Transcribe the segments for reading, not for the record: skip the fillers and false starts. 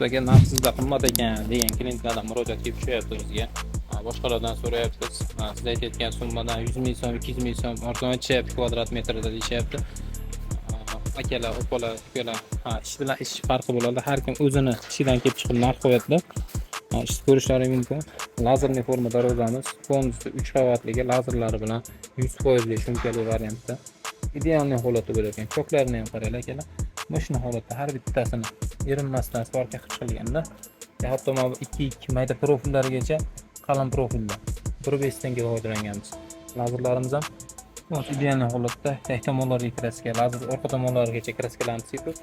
Sizlarga narxsizda qimmat ekan degan klientlardan murojaat kelib tushyapti bizga. Boshqalardan so'rayapmiz. Siz aytayotgan summadan 100 ming so'm, 200 ming so'm arzon aytishyapti kvadrat metrda deyishyapti. Akalar, opalar, ukalar, ish bilan ish farqi bo'ladi. Har kim o'zini ishidan kelib chiqib narx qo'yadi. Ish ko'rishlaring mumkin. Lazerli forma darvozamiz konusda 3 qavatligi lazerlari bilan 100% shumkali variantda. Ideal holatda bo'lar ekan. Choklarini ham qaranglar akalar. Mana holatda har bittasini erinmasdan svarka qilganda, hatto mana 2 mayda profillarigacha qalin profilda 1.5 tanga foydalanganmiz. Lazerlarimiz ham ideal holatda ehtimollarga kraska, lazer orqa tomonlarigacha kraskalarni sepib,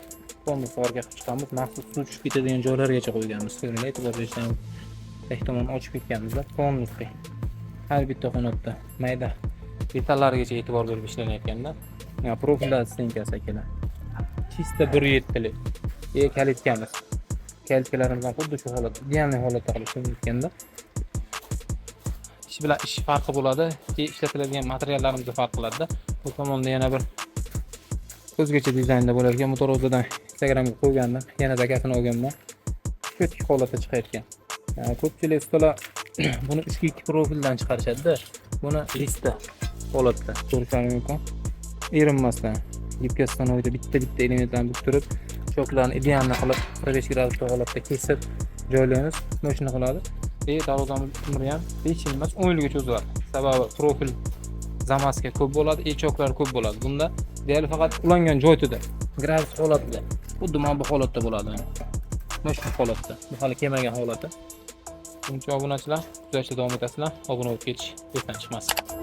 konus svarka chiqamiz. Maxsus suv tushib ketadigan joylargacha qo'yganmiz. Ko'ringlar, e'tibor bersang, ehtimol ochib ketganmiz-da. Konusga har bitta xonadonda mayda detallarigacha e'tibor berib ishlanayotganda, profillar stenkasi akalar. Chista 1.7 lik. Kalitkamiz. Kalitkalarimiz xuddi shu holatda, ideal holatda qilib ishlanayotganda ish bilan ish farqi bo'ladi. Ishlatiladigan materiallarimiz farq qiladi. Bu tomonda yana bir o'zgacha dizaynda bo'lar ekan. Motorozadan Instagramga qo'ygandim. Yana zakasini olganman. Cho'tki holatda chiqayotgan. Ko'pchilik ustalar buni 3.2 profildan chiqarishadi-da. Buni lista holatda ko'rishingiz mumkin. Erinmasdan yubkasidan o'yda bitta elementlarni turib, choklarni ideal qilib 45 gradusda holatda kesib joylaymiz. Mana shuni qiladi. Darvozamiz umri ham 5 yil emas, 10 yilga cho'ziladi. Sababi profil zamaska ko'p bo'ladi, choklar ko'p bo'ladi. Bunda deyarli faqat ulangan joy to'da. Gradus holatda. Xuddi mana bu holatda bo'ladi. Mana shu holatda. Bu hali kelmagan holati. Buncha obunachilar kuzatishda davom etasizlar. Obuna bo'lib ketish esdan chiqmasin.